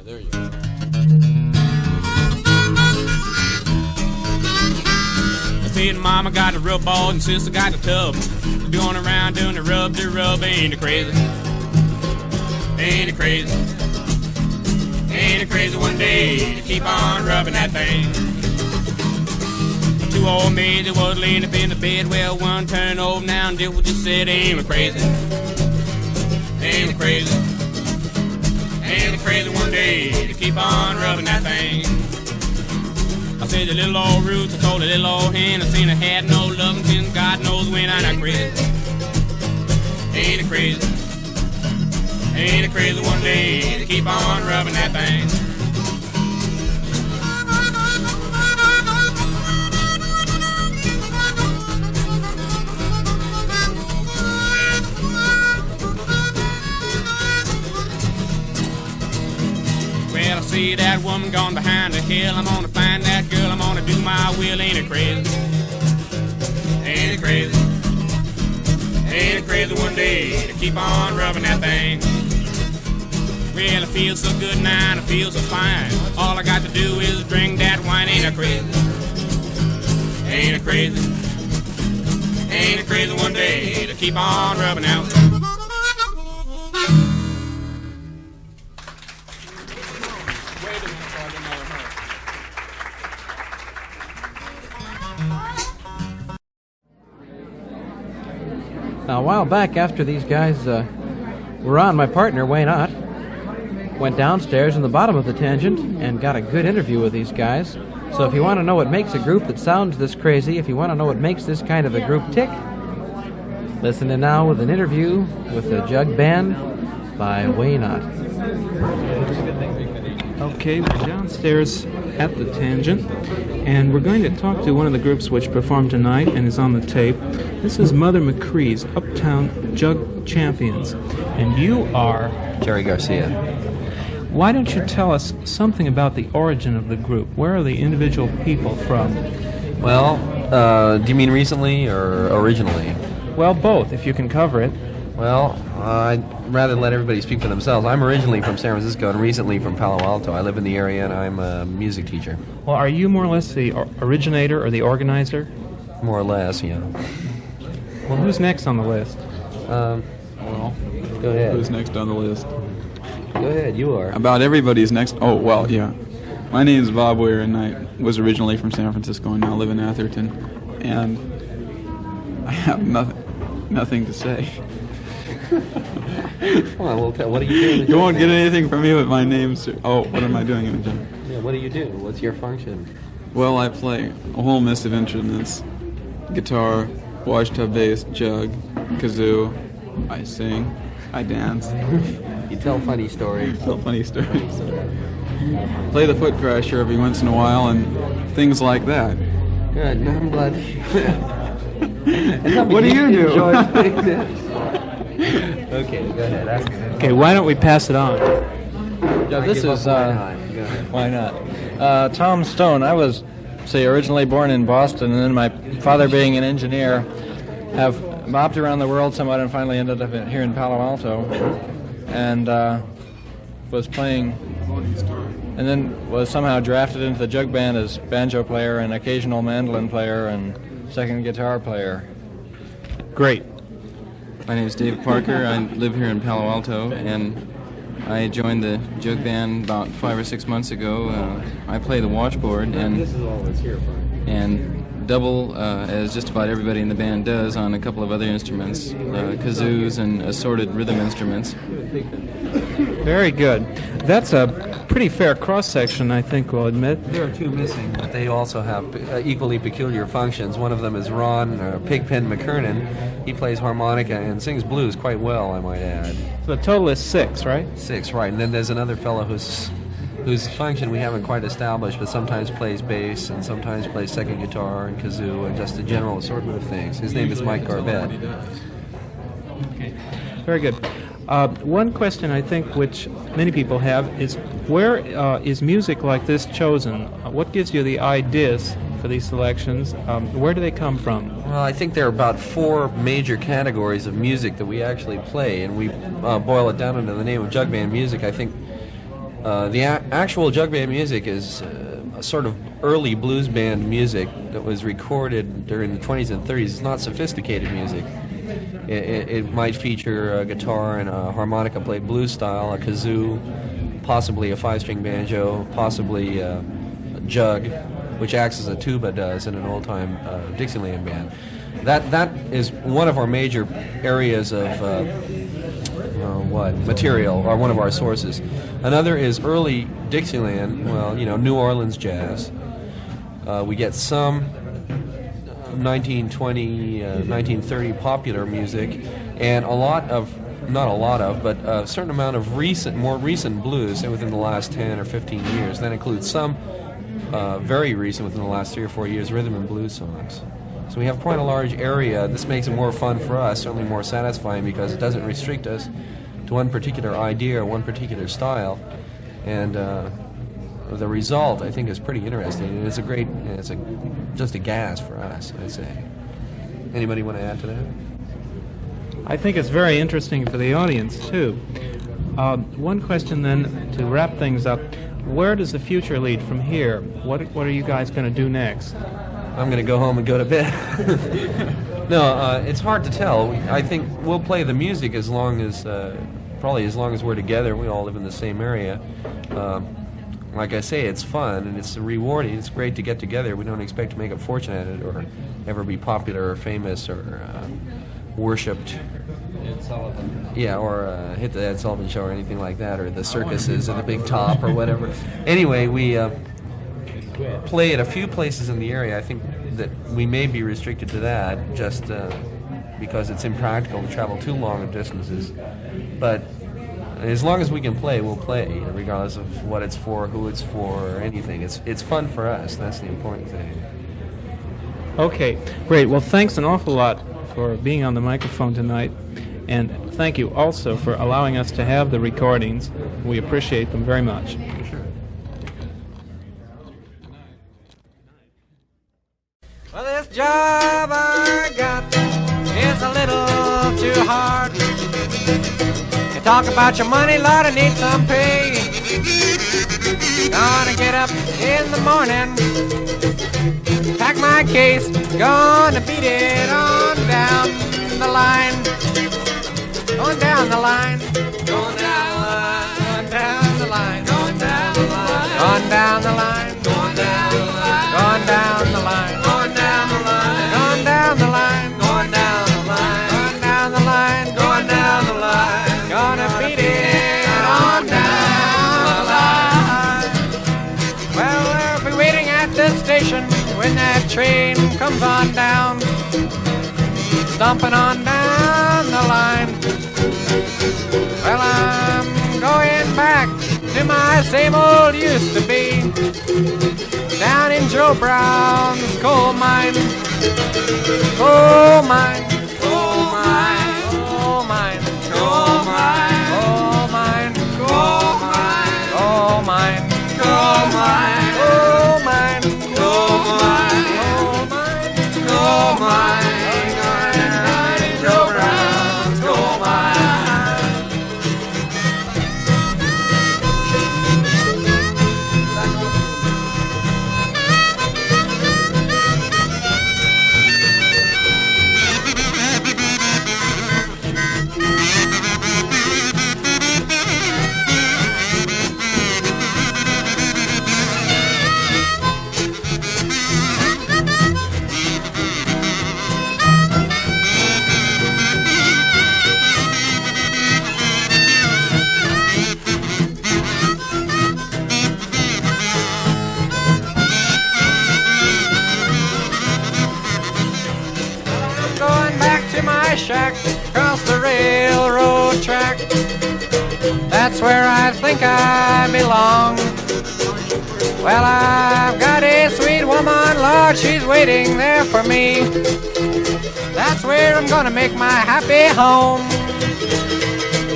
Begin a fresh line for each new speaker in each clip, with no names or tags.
There you go. I said mama got the rub ball and sister got the tub. Going around doing the rub, ain't it crazy? Ain't it crazy? Ain't it crazy one day to keep on rubbing that thing? Two old maids that was laying up in the bed, well, one turned over now and did what you said, ain't it crazy? Ain't it crazy? Ain't it crazy one day to keep on rubbing that thing? I said the little old roots, I told the little old hen, I seen her had no loving since God knows when. I'm not crazy. Ain't it crazy? Ain't it crazy one day to keep on rubbing that thing? Well, I see that woman gone behind the hill. I'm gonna find that girl, I'm gonna do my will. Ain't it crazy? Ain't it crazy? Ain't it crazy one day to keep on rubbing that thing? Well, I feel so good now and I feel so fine. All I got to do is drink that wine. Ain't it crazy? Ain't it crazy? Ain't it crazy one day to keep on rubbing out?
Now, a while back, after these guys were on, my partner, Wayne Ott, went downstairs in the bottom of the Tangent and got a good interview with these guys. So if you want to know what makes a group that sounds this crazy, if you want to know what makes this kind of a group tick, listen in now with an interview with the Jug Band by Wayne Ott.
Okay, we're downstairs at the Tangent, and we're going to talk to one of the groups which performed tonight and is on the tape. This is Mother McCree's Uptown Jug Champions, and you are...
Jerry Garcia.
Why don't you tell us something about the origin of the group? Where are the individual people from?
Well, do you mean recently or originally?
Well, both, if you can cover it.
Well, I'd rather let everybody speak for themselves. I'm originally from San Francisco and recently from Palo Alto. I live in the area and I'm a music teacher.
Well, are you more or less the originator or the organizer?
More or less, yeah.
Well, who's next on the list?
Well,
go ahead.
Who's next on the list?
Go ahead, you are.
About everybody's next. Oh, well, yeah. My name is Bob Weir, and I was originally from San Francisco and now live in Atherton. And I have nothing to say.
Come on, what do you do?
You won't get anything from me with my name. Oh, what am I doing in the gym?
Yeah, what do you do? What's your function?
Well, I play a whole mess of instruments. Guitar, washtub bass, jug, kazoo. I sing. I dance.
You tell funny stories.
Play the foot crasher every once in a while and things like that.
Good. No, I'm glad.
What do you do?
Okay, go ahead. Ask me.
Okay, why don't we pass it on?
Yeah, this is why not? Tom Stone. I was, originally born in Boston, and then my father, being an engineer, have bopped around the world somewhat, and finally ended up here in Palo Alto, and was playing, and then was somehow drafted into the jug band as banjo player and occasional mandolin player and second guitar player.
Great.
My name is Dave Parker. I live here in Palo Alto, and I joined the jug band about 5 or 6 months ago. I play the washboard and double, as just about everybody in the band does, on a couple of other instruments, kazoos and assorted rhythm instruments.
Very good. That's a pretty fair cross-section, I think we'll admit.
There are two missing, but they also have equally peculiar functions. One of them is Ron Pigpen McKernan. He plays harmonica and sings blues quite well, I might add.
So the total is 6, right?
6, right. And then there's another fellow whose function we haven't quite established, but sometimes plays bass and sometimes plays second guitar and kazoo and just a general assortment of things. His name is Mike Garbett.
Okay. Very good. One question I think which many people have is, where is music like this chosen? What gives you the ideas for these selections? Where do they come from?
Well, I think there are about 4 major categories of music that we actually play, and we boil it down into the name of jug band music. I think The actual jug band music is a sort of early blues band music that was recorded during the 20s and 30s. It's not sophisticated music. It might feature a guitar and a harmonica played blues style, a kazoo, possibly a 5-string banjo, possibly a jug, which acts as a tuba does in an old-time Dixieland band. That is one of our major areas of material, or one of our sources. Another is early Dixieland, New Orleans jazz. We get some 1920, 1930 popular music, and but a certain amount of more recent blues within the last 10 or 15 years. That includes some very recent, within the last 3 or 4 years, rhythm and blues songs. So we have quite a large area. This makes it more fun for us, certainly more satisfying, because it doesn't restrict us to one particular idea or one particular style. And the result, I think, is pretty interesting. And it's just a gas for us, I'd say. Anybody want to add to that?
I think it's very interesting for the audience, too. One question, then, to wrap things up. Where does the future lead from here? What are you guys going to do next?
I'm going to go home and go to bed. No, it's hard to tell. I think we'll play the music as long as we're together. We all live in the same area. Like I say, it's fun and it's rewarding. It's great to get together. We don't expect to make a fortune at it or ever be popular or famous or worshipped.
Ed Sullivan.
Yeah, or hit the Ed Sullivan Show or anything like that, or the circuses or the Big Top or whatever. Anyway, we play at a few places in the area. I think that we may be restricted to that just because it's impractical to travel too long of distances. But as long as we can play, we'll play, regardless of what it's for, who it's for, or anything. It's fun for us. That's the important thing.
Okay, great. Well, thanks an awful lot for being on the microphone tonight. And thank you also for allowing us to have the recordings. We appreciate them very much.
Well, this job I got is a little too hard. You talk about your money, Lord, I need some pay. Gonna get up in the morning, pack my case, gonna beat it on down the line. Going down the line, going down the line, going down the line, going down the line, going down the line, going down the line, going down the line, going down the line, going down the line, going down the line, going down the line, gonna beat it on down the line. Well, we'll be waiting at the station when that train comes on down, stomping on down the line. Well, I'm going back to my same old used to be, down in Joe Brown's coal mine. Coal mine, coal mine, coal mine, coal mine, coal mine, coal mine, coal mine, coal mine, coal mine, coal mine, coal mine. Shack across the railroad track. That's where I think I belong. Well, I've got a sweet woman, Lord, she's waiting there for me. That's where I'm gonna make my happy home.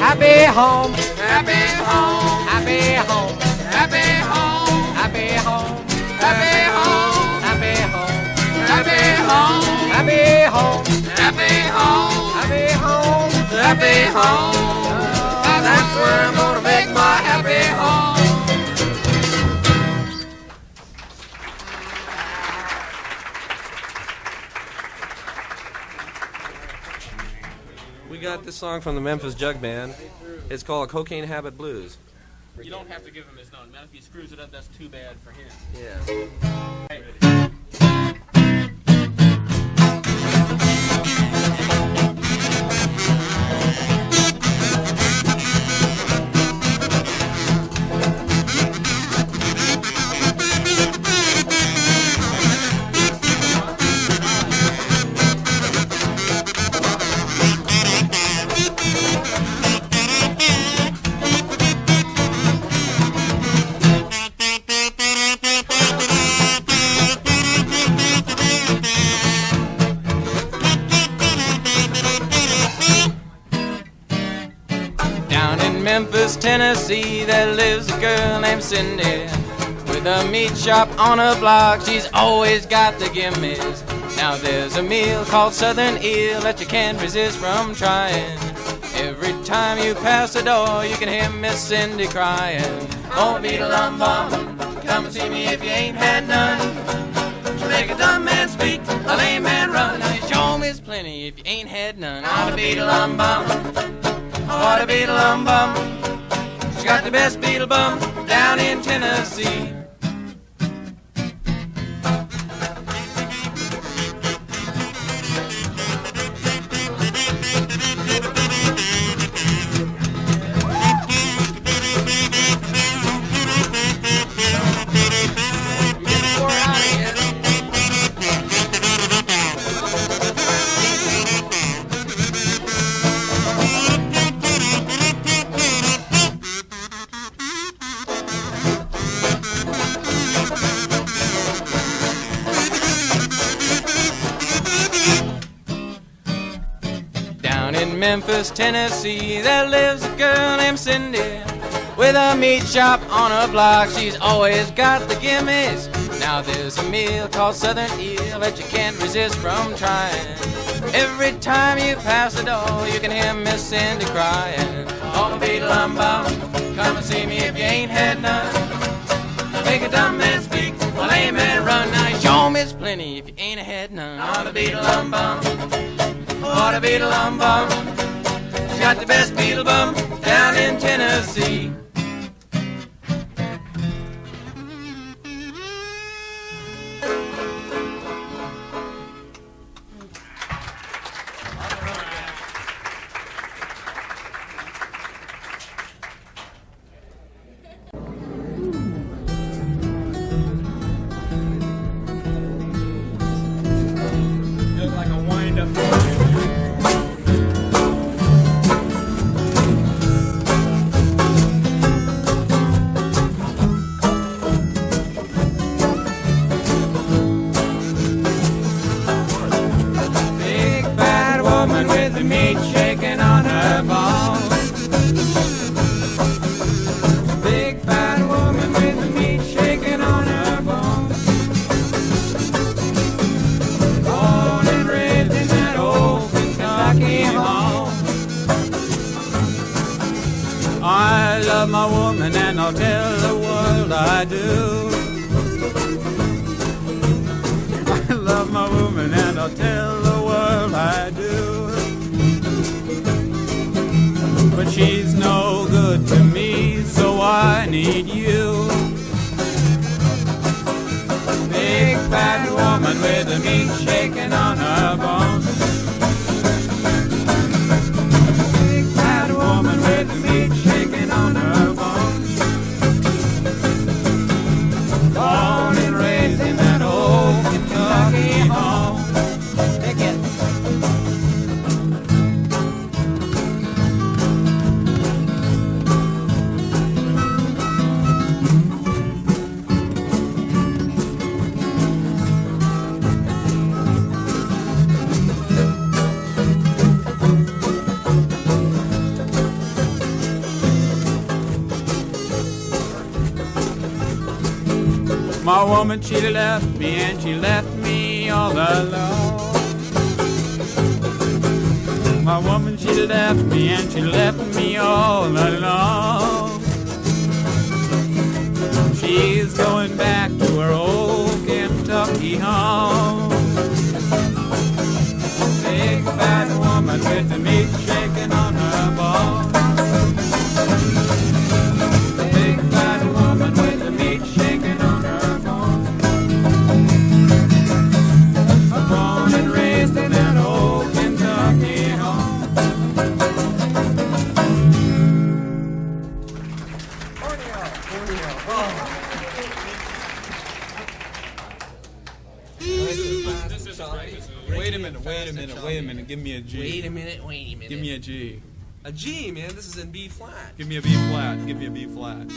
Happy home, happy home, happy home, happy home, happy home, happy home, happy home, happy home, happy home, happy home, happy home, happy home. That's where I'm gonna make my happy home.
wrote this song from the Memphis Jug Band. It's called Cocaine Habit Blues.
You don't have to give him his note. Man, if he screws it up, that's too bad for him.
Yeah.
Right.
Memphis, Tennessee, there lives a girl named Cindy. With a meat shop on her block, she's always got the gimmies. Now there's a meal called Southern Eel that you can't resist from trying. Every time you pass the door, you can hear Miss Cindy crying. Oh, Beedle UmBum, come and see me if you ain't had none. She make a dumb man speak, a lame man run. Now you show me plenty if you ain't had none. Oh, the Beedle UmBum. Oh, the Beedle UmBum. She got the best Beedle bum down in Tennessee. Memphis, Tennessee, there lives a girl named Cindy. With a meat shop on her block, she's always got the gimmies. Now there's a meal called Southern Eel that you can't resist from trying. Every time you pass the door, you can hear Miss Cindy crying. Oh, Beedle UmBum, come and see me if you ain't had none. Make a dumb man speak, a lame man run. Now you show me plenty if you ain't had none. Oh, the Beedle UmBum, oh, the Beedle UmBum. She got the best Beedle bum down in Tennessee.
Just like a wind-up. Meat shaking on her bones. Big fat woman with the meat shaking on her bones. Born and raised in that old Kentucky home. I love my woman and I'll tell the world I do. I love my woman and I'll tell the world I do. But she's no good to me, so I need you. Big fat woman with the meat shaking on her bones. Big fat woman with the meat shaking on her bones. Born and raised in that old Kentucky home. Take it. My woman, she left me and she left me all alone. My woman, she left me and she left me all alone. She's going back to her old Kentucky home. Big fat woman with the meat shaking on
Wait a minute. Give me a G.
Wait a minute.
Give me a G.
A G, man. This is in B flat.
Give me a B flat. Give me a B flat.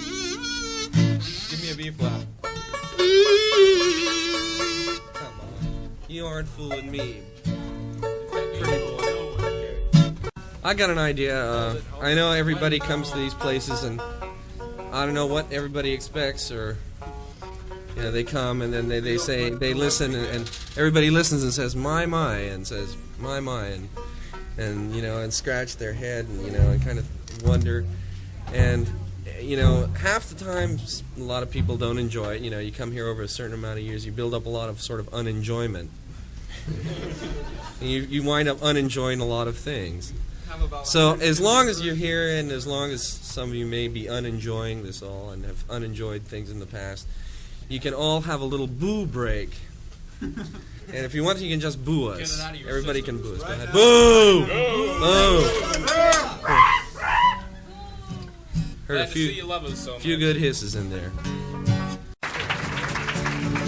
Give me a B flat.
Come on. You aren't fooling me. I got an idea. I know everybody comes to these places, and I don't know what everybody expects, or you know, they come and then they say, they listen, and everybody listens and says my, and says my, and you know, and scratch their head, and you know, and kind of wonder, and you know, half the time a lot of people don't enjoy it. You know, you come here over a certain amount of years, you build up a lot of sort of unenjoyment. And you wind up unenjoying a lot of things. So as long as you're here, and as long as some of you may be unenjoying this all and have unenjoyed things in the past, you can all have a little boo break. And if you want to, you can just boo us. Everybody can boo us. Go ahead. Boo! Boo! Heard a few good hisses in there.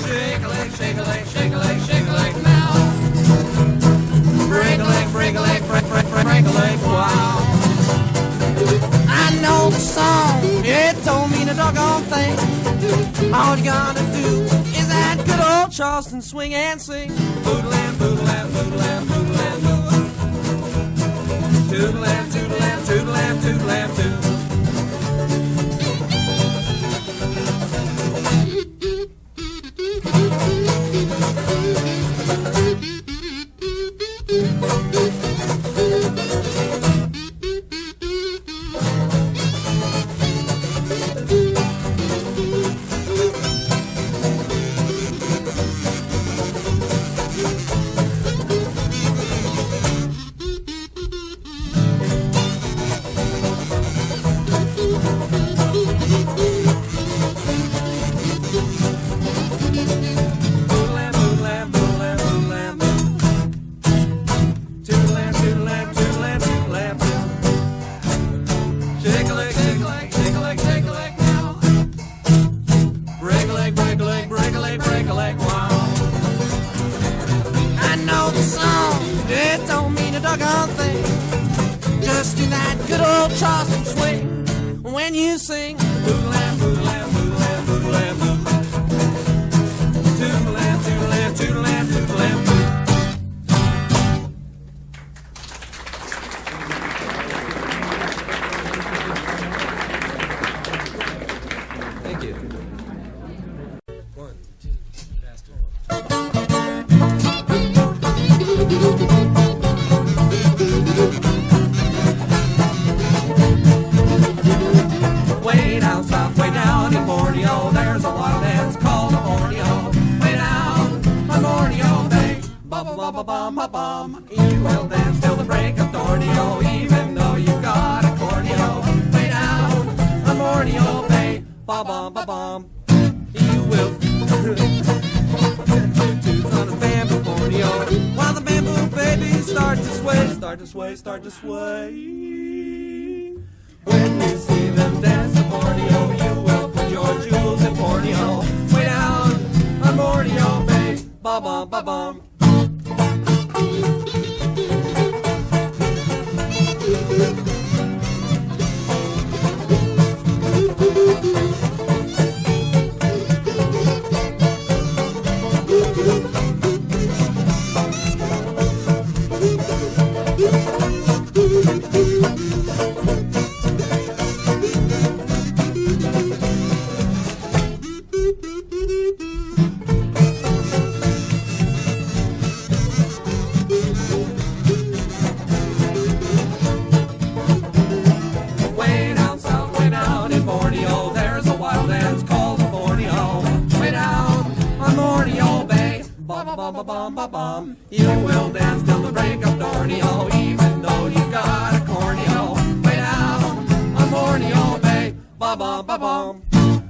Shake a leg, shake a leg, shake a leg, shake a leg now. Break a leg, break a leg, break a leg, wow. I know the song, it don't mean a doggone thing. All you gotta do is that good old Charleston swing and sing. Boodle am, boodle am, boodle am, boodle am, boodle. Toodle am, toodle am, toodle am, toodle am, toodle. Start to sway. When you see them dance in Borneo, you will put your jewels in Borneo. Way down on Borneo Bay, ba-bum, ba-bum. You will dance till the break of Borneo, even though you got a corneo. Way down on Borneo Bay, ba-bum, ba-bum.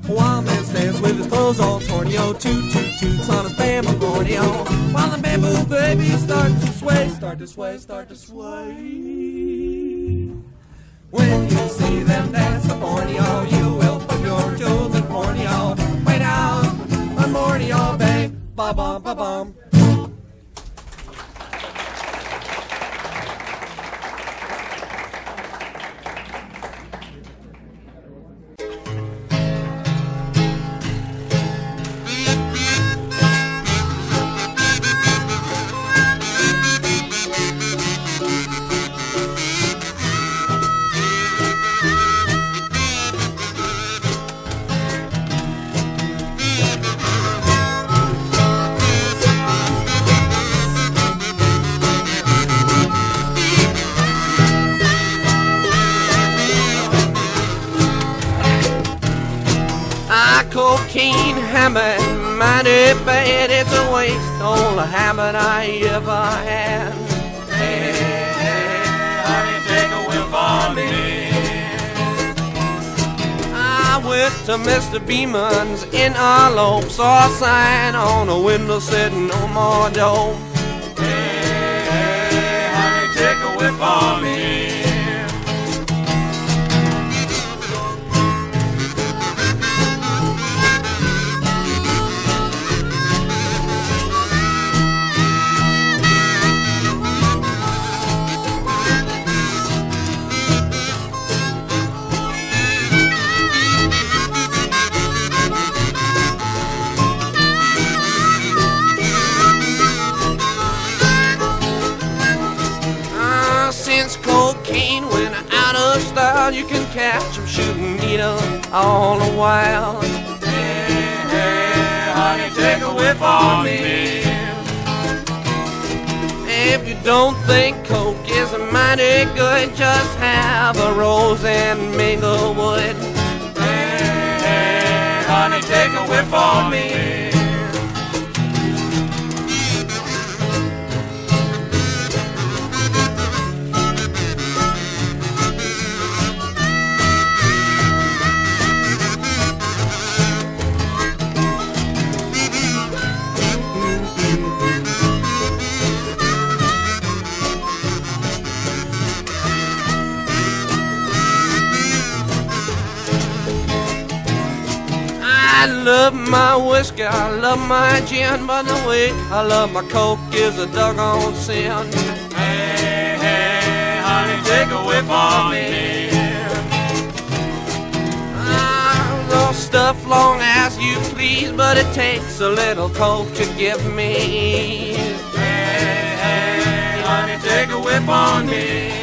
One man stands with his clothes all torneo, toot-toot-toots on his bamboo Borneo. While the bamboo babies start to sway, start to sway, start to sway.
When you see them dance the Borneo, you will put your jewels in Borneo. Way down on Borneo Bay, ba-bum, ba-bum.
Cocaine habit, mighty bad, it's a waste, all the habit I ever had.
Hey, hey, honey, take a whiff on me.
I went to Mr. Beeman's in Arlo, saw a sign on the window said no more dope.
Hey, hey, honey, take a whiff on me.
Since cocaine went out of style, you can catch 'em shooting needles all the while.
Hey, hey, honey, take a whiff on me.
If you don't think coke is mighty good, just have a rose and minglewood.
Hey, hey, honey, take a whiff on me.
I love my whiskey, I love my gin, but the way I love my coke is a doggone sin.
Hey, hey, honey, take a whiff on me.
I'll stuff long as you please, but it takes a little coke to give me.
Hey, hey, honey, take a whiff on me.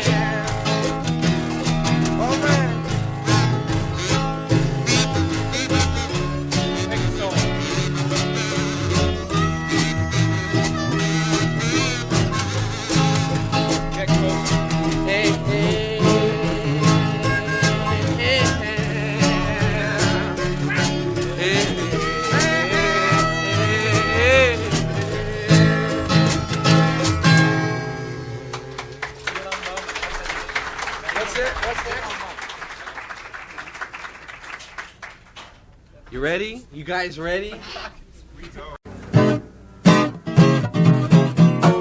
You ready? You guys ready?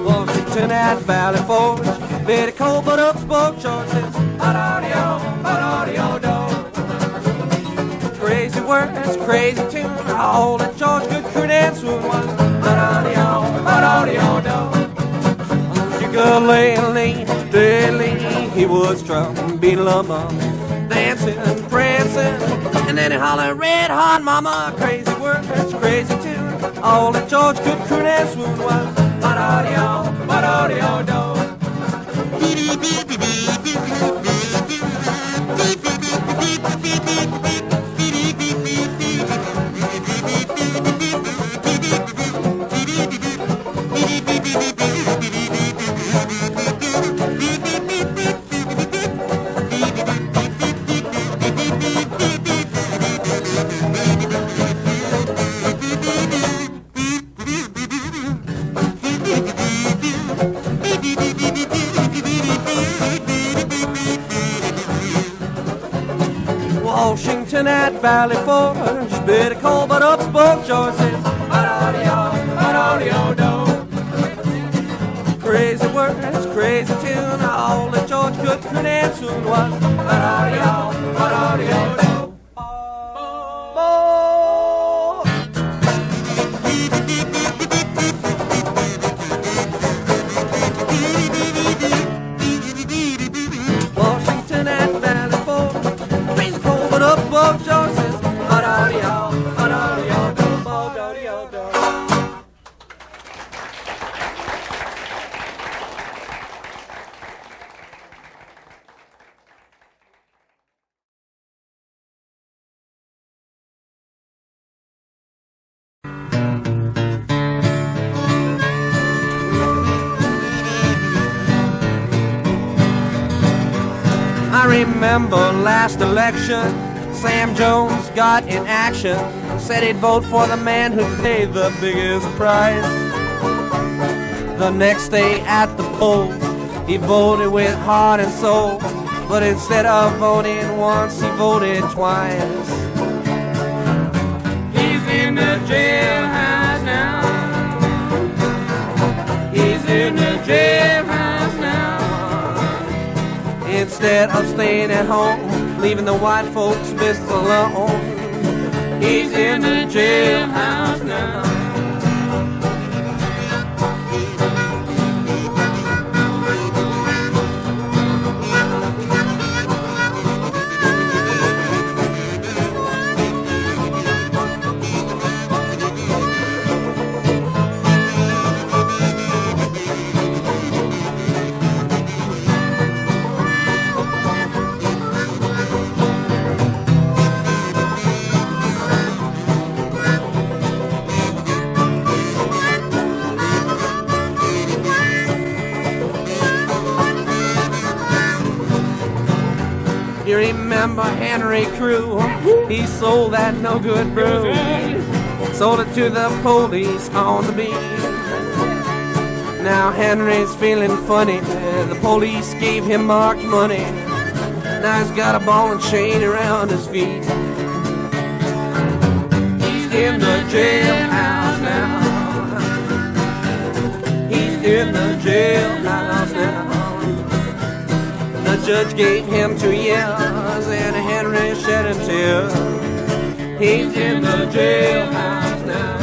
Washington at Valley Forge, very cold but up spoke choices. Crazy words, crazy tune, all that George good credence was. Sugar lately, he was strumming Beedle UmBum, dancing and prancing, and then he hollered red hot mama. Crazy words, crazy tune, all that George good credence was. Washington at Valley Forge, bitter cold but up spoke George says, crazy words, crazy tune, all the but George couldn't answer was ba-da-dee-oh, ba-da-dee-oh-do. Washington and Valley Forge, freezing cold, but up above George says ba-da-dee-oh, ba-da-dee-oh-do, ba-da-dee-oh-do. I remember last election, Sam Jones got in action, said he'd vote for the man who'd pay the biggest price. The next day at the polls, he voted with heart and soul, but instead of voting once, he voted twice.
He's in the jailhouse now. He's in the jailhouse now.
Instead of staying at home, leaving the white folks' business alone,
He's in the jailhouse now.
You remember Henry Crew? He sold that no good brew. Sold it to the police on the beat. Now Henry's feeling funny. The police gave him marked money. Now he's got a ball and chain around his feet.
He's in the jailhouse now.
He's in the jailhouse now. The judge gave him 2 years and Henry shed a tear. He's in the jailhouse now.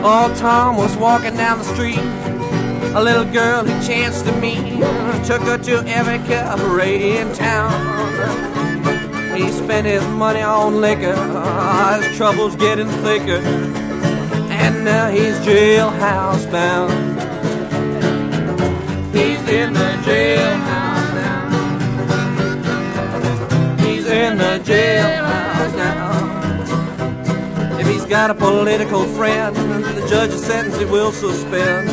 Old Tom was walking down the street. A little girl he chanced to meet took her to every cabaret in town. He spent his money on liquor, his troubles getting thicker, and now he's jailhouse bound.
He's in the jailhouse now.
He's in the jailhouse now. If he's got a political friend, the judge's sentence he will suspend.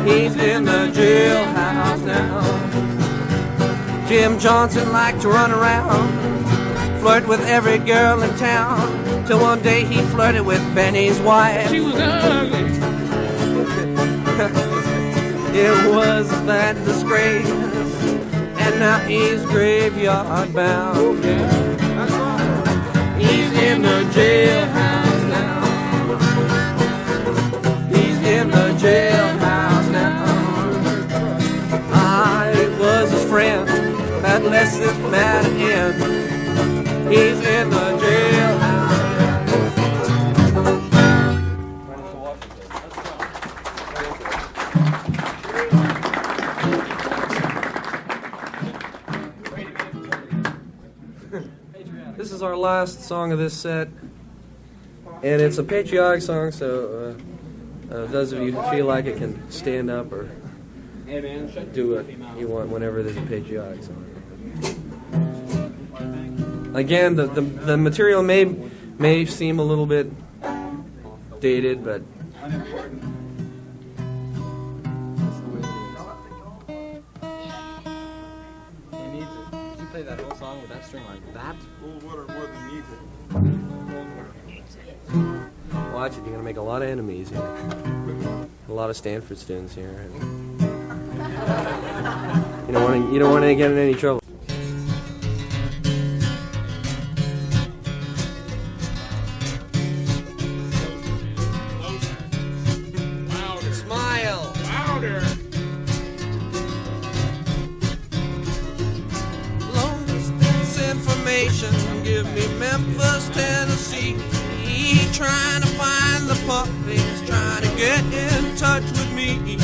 He's in the jailhouse now. Jim Johnson liked to run around, flirt with every girl in town, till one day he flirted with Benny's wife.
She was ugly.
It was that disgrace, and now he's graveyard bound.
He's in the jailhouse now.
He's in the jailhouse now. I was his friend that let this matter end. He's in the jailhouse. This is our last song of this set, and it's a patriotic song, so those of you who feel like it can stand up or do what you want whenever there's a patriotic song. Again, the material may seem a little bit dated, but
You play that whole song with that string like that?
watch it. You're gonna make a lot of enemies here. A lot of Stanford students here. You don't want to get in any trouble.
Smile. Louder.
Long distance information, give me Memphis, Tennessee. Trying to find the puppies, trying to get in touch with me.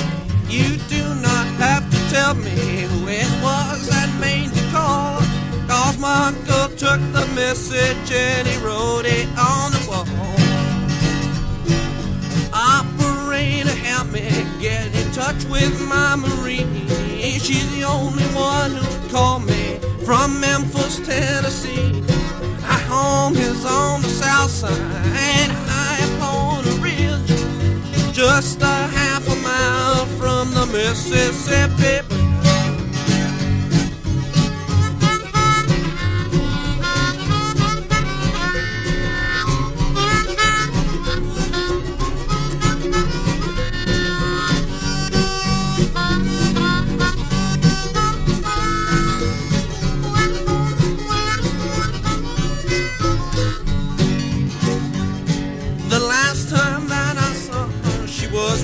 You do not have to tell me who it was that made the call, 'cause my uncle took the message and he wrote it on the wall. Operator, help me get in touch with my Marie. She's the only one who called me from Memphis, Tennessee. Our home is on the south side, high upon a ridge, just a half a mile from the Mississippi.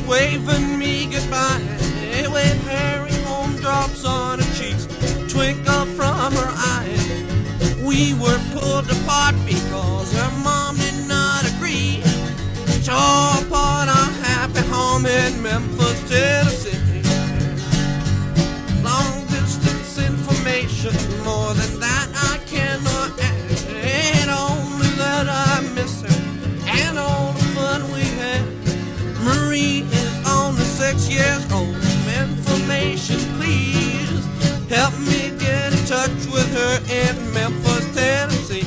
Waving me goodbye with hairy home drops on her cheeks, twinkle from her eye. We were pulled apart because her mom did not agree. Tore apart our happy home in Memphis, Tennessee. Long distance information, more than that I cannot add. Only that I miss her and all the fun we had. Marie is only 6 years old. Information, please. Help me get in touch with her in Memphis, Tennessee.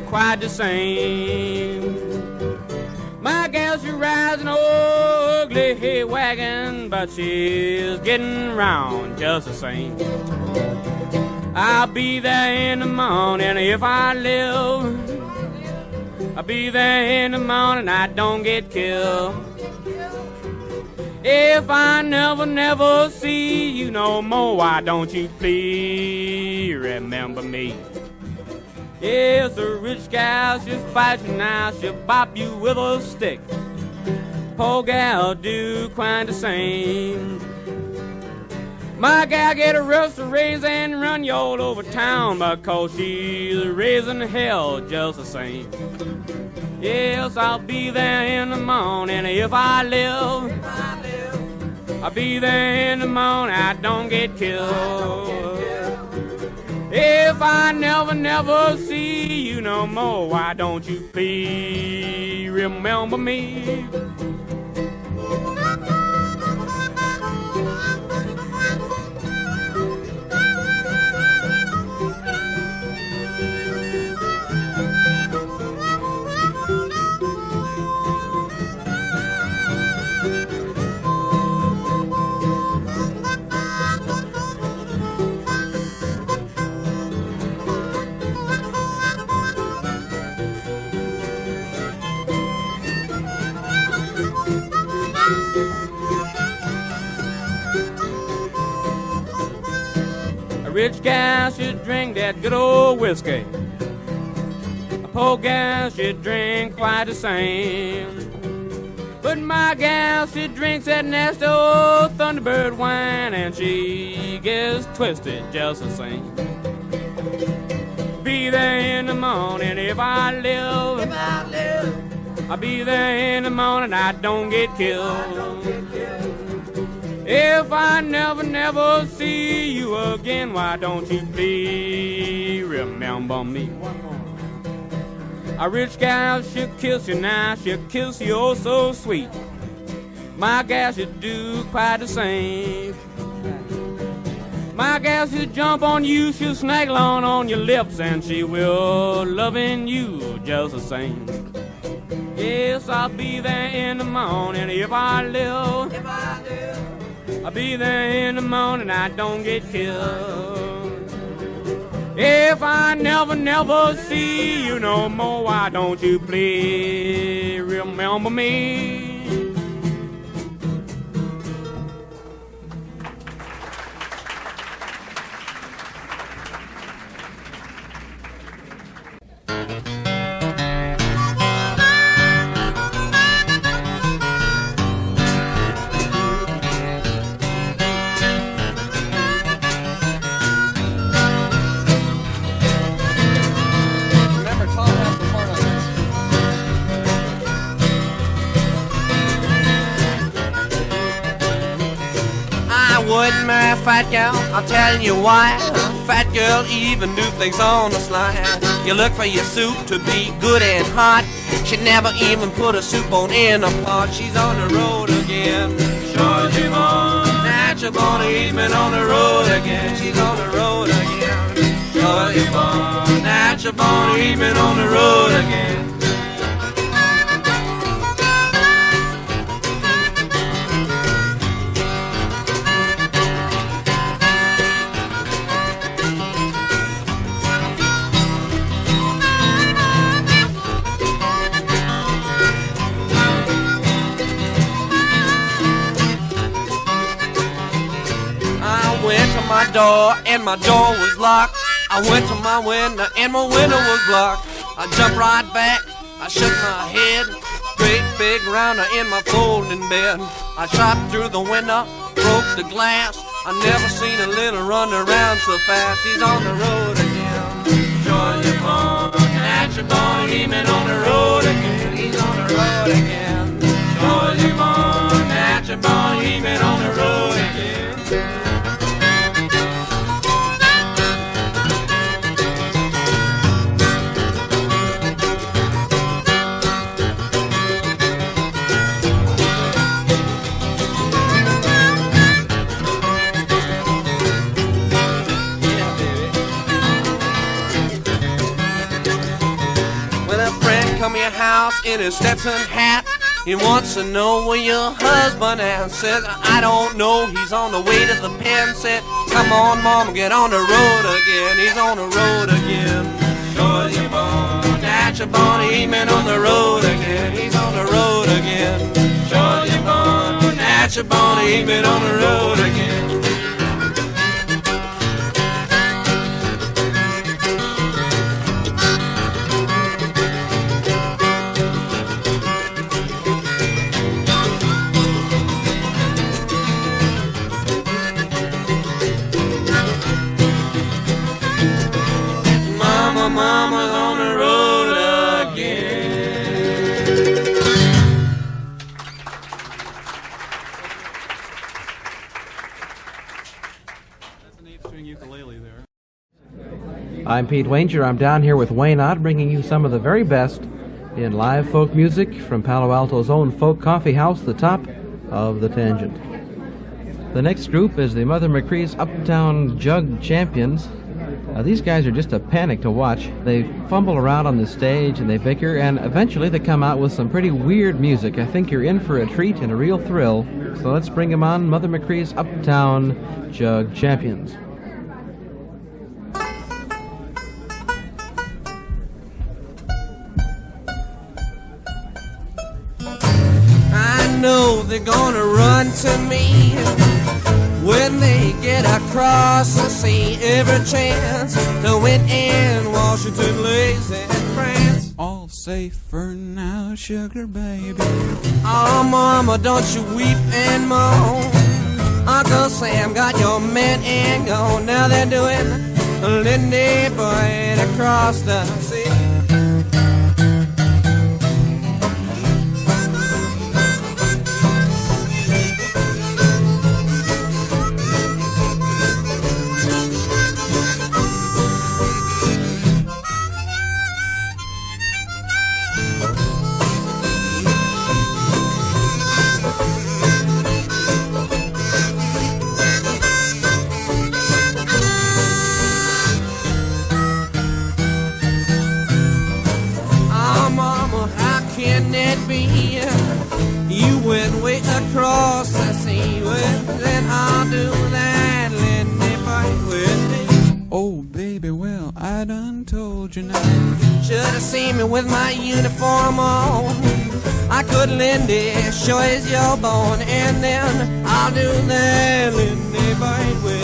Quite the same. My gal, she rides an ugly hay wagon, but she's getting round just the same. I'll be there in the morning if I live. I'll be there in the morning, I don't get killed. If I never see you no more, why don't you please remember me? Yes, a rich gal, she'll fight you now, she'll bop you with a stick. Poor gal do quite the same. My gal get a roast to raise and run you all over town, because she's raising hell just the same. Yes, I'll be there in the morning if I live. I'll be there in the morning, I don't get killed. If I never see you no more, why don't you please remember me? rich gal should drink that good old whiskey. A poor gal should drink quite the same. But my gal, she drinks that nasty old Thunderbird wine, and she gets twisted just the same. Be there in the morning if I live. I'll be there in the morning, I don't get killed. If I never see you again, why don't you please remember me? A rich gal should kiss you now, she'll kiss you oh so sweet. My gal should do quite the same. My gal should jump on you, she'll snaggle on your lips, and she will loving you just the same. Yes, I'll be there in the morning if I live. I'll be there in the morning, I don't get killed. If I never see you no more, why don't you please remember me?
Wouldn't my fat gal, I'll tell you why. Fat girl even do things on the sly. You look for your soup to be good and hot. She never even put a soup bone in a pot. She's on the road again. Sure she won't. That you're gonna even on the road again. She's on the road again. Sure she won't. That you're gonna even on the road again. My door and my door was locked. I went to my window and my window was blocked. I jumped right back, I shook my head. Great big rounder in my folding bed. I shot through the window, broke the glass. I never seen a little run around so fast. He's on the road again. Georgia born, natural born, even on the road again. He's on the road again. Georgia born, natural born, even on the road again. Come your house in his Stetson hat. He wants to know where your husband at. Says, I don't know, he's on the way to the pen. Said, come on, mom, get on the road again. He's on the road again. Georgia born, natural born, he been on the road again. He's on the road again. Georgia born, natural born, he been on the road again. Mama's on the road again.
That's an 8-string ukulele there.
I'm Pete Wanger. I'm down here with Wayne Ott, bringing you some of the very best in live folk music from Palo Alto's own folk coffee house, the Top of the Tangent. The next group is the Mother McCree's Uptown Jug Champions. These guys are just a panic to watch. They fumble around on the stage and they bicker, and eventually they come out with some pretty weird music. I think you're in for a treat and a real thrill. So let's bring them on, Mother McCree's Uptown Jug Champions.
I know they're gonna run to me.
when they get across the sea. Every chance to win in Washington, lays in France.
All safe for now, sugar baby.
Oh, mama, don't you weep and moan. Uncle Sam got your men and gone. Now they're doing Lindy Boy across the sea. You went way across the sea. Well, then I'll do that, Lindy Boy, with me.
Oh, baby, well, I done told you now.
Should have seen me with my uniform on. I could Lindy, sure as your bone. And then I'll do that, Lindy Boy, with you.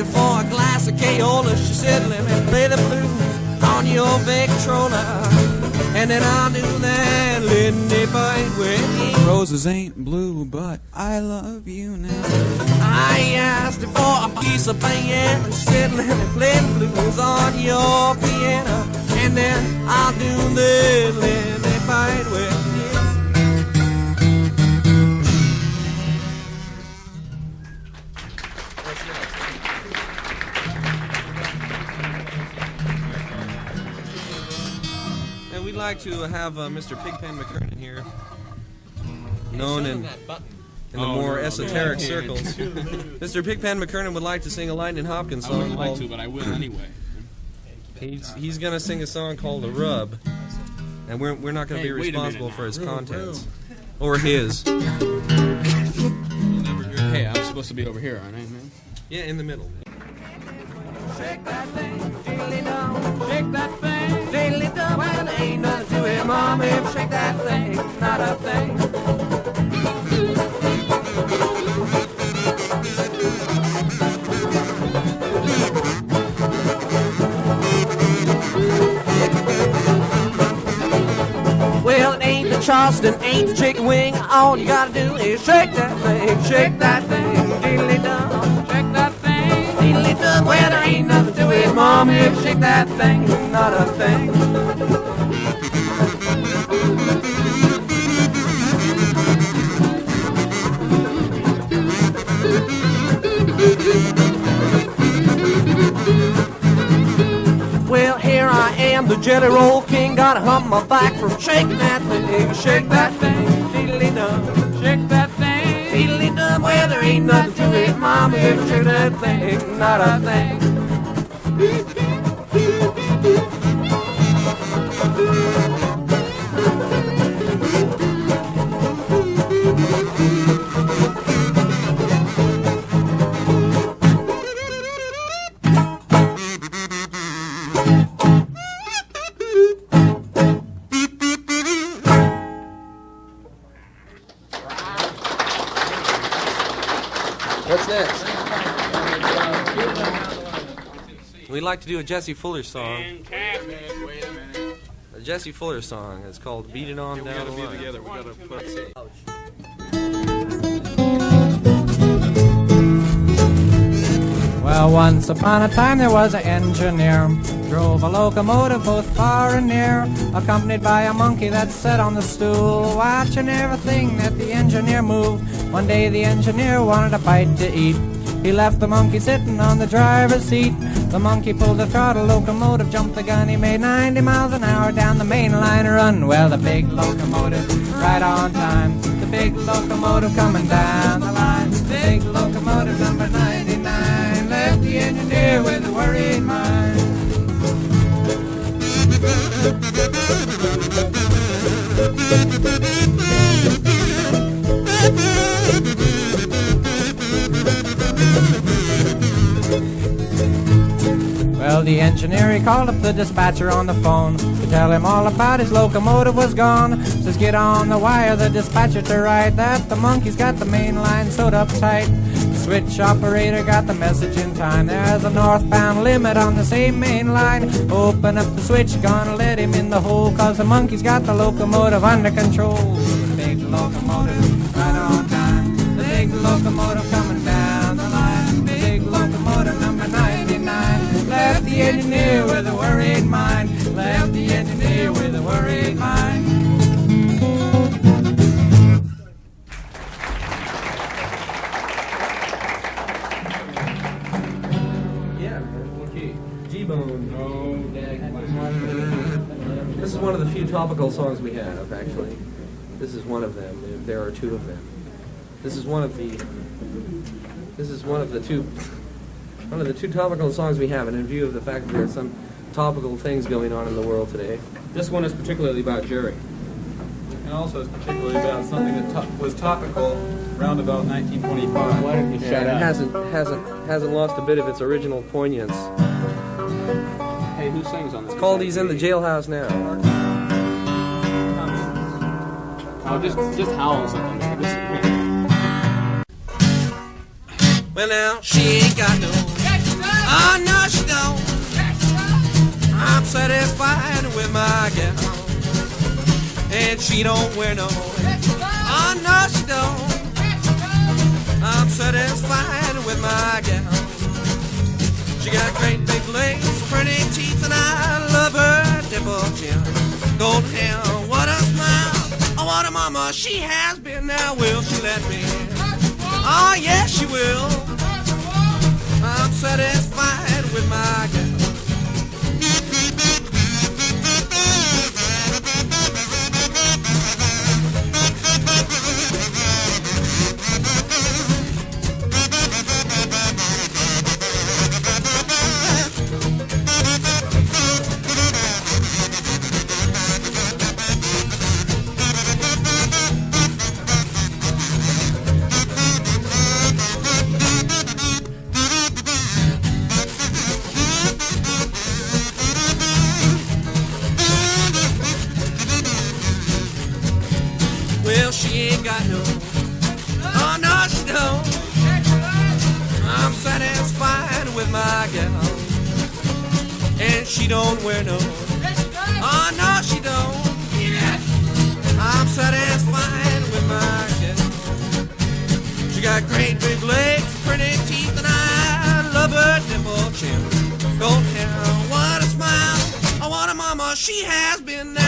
For a glass of K-Ola, she said, let me play the blues on your Victrola, and then I'll do that, Lindy Boy, with you.
Roses ain't blue, but I love you now.
I asked her for a piece of piano, she said, let me play the blues on your piano, and then I'll do that, Lindy Boy, with you. We'd like to have Mr. Pigpen McCurnan here, known in the more esoteric circles. Mr. Pigpen McCurnan would like to sing a Lightning Hopkins song.
I wouldn't like to, but I will anyway.
He's going to sing a song called The Rub, and we're not going to be responsible for his contents. Or his.
Hey, I'm supposed to be over here, aren't I, man?
Yeah, in the middle.
Shake that thing, diddly-dum, shake that thing, diddly-dum. Well, there ain't nothing to it, Mom, if shake that thing, not a thing. Well, it ain't the Charleston, ain't the chicken wing. All you gotta do is shake that thing, diddly-dum, shake that thing. Well, there ain't nothing to it, Mom, if you shake that thing, not a thing. Well, here I am, the Jelly Roll King, gotta hump my back from shaking that thing, diddly-dum, shake that thing. Well, there ain't nothing to it, Mama, if you shake that thing, not a thing.
What's next? We'd like to do a Jesse Fuller song.
Wait a minute.
A Jesse Fuller song. It's called Beat It On Down the Line.
Together. We gotta put it.
Well, once upon a time there was an engineer, drove a locomotive both far and near, accompanied by a monkey that sat on the stool, watching everything that the engineer moved. One day the engineer wanted a bite to eat. He left the monkey sitting on the driver's seat. The monkey pulled the throttle, locomotive jumped the gun. He made 90 miles an hour down the main line run. Well, the big locomotive, right on time. The big locomotive coming down the line. Big locomotive number 99 left the engineer with a worried mind. Well, the engineer, he called up the dispatcher on the phone to tell him all about his locomotive was gone. Says, get on the wire, the dispatcher to write that the monkey's got the main line sewed up tight. The switch operator got the message in time. There's a northbound limit on the same main line. Open up the switch, gonna let him in the hole, 'cause the monkey's got the locomotive under control. The big locomotive right on time. The big locomotive coming down the line. The big locomotive number 99 left the engineer with a worried mind. Left the engineer with a worried mind.
This is one of the few topical songs we have, actually. This is one of them. There are two of them. This is one of the two topical songs we have, and in view of the fact that there are some topical things going on in the world today.
This one is particularly about Jerry. And also it's particularly about something that was topical around about 1925.
Why don't you shut up?
It hasn't lost a bit of its original poignance.
Hey, who sings on this?
It's called He's in the Jailhouse Now.
Oh, just howl something.
Well, now she ain't got no. Oh, no, she don't. I'm satisfied with my gal, and she don't wear no. Oh, no, she don't. I'm satisfied with my gal. She got great big legs, pretty teeth, and I love her dimple chin. Golden hair, what a smile. Oh, what a mama she has been. Now will she let me in? Oh, yes, she will. I'm satisfied with my girl. Well, she ain't got no. Oh, no, she don't. I'm satisfied with my gal, and she don't wear no. Oh, no, she don't. I'm satisfied with my gal. She got great big legs, pretty teeth, and I love her dimple chin. Gold hair, what a smile. Oh, what a mama she has been.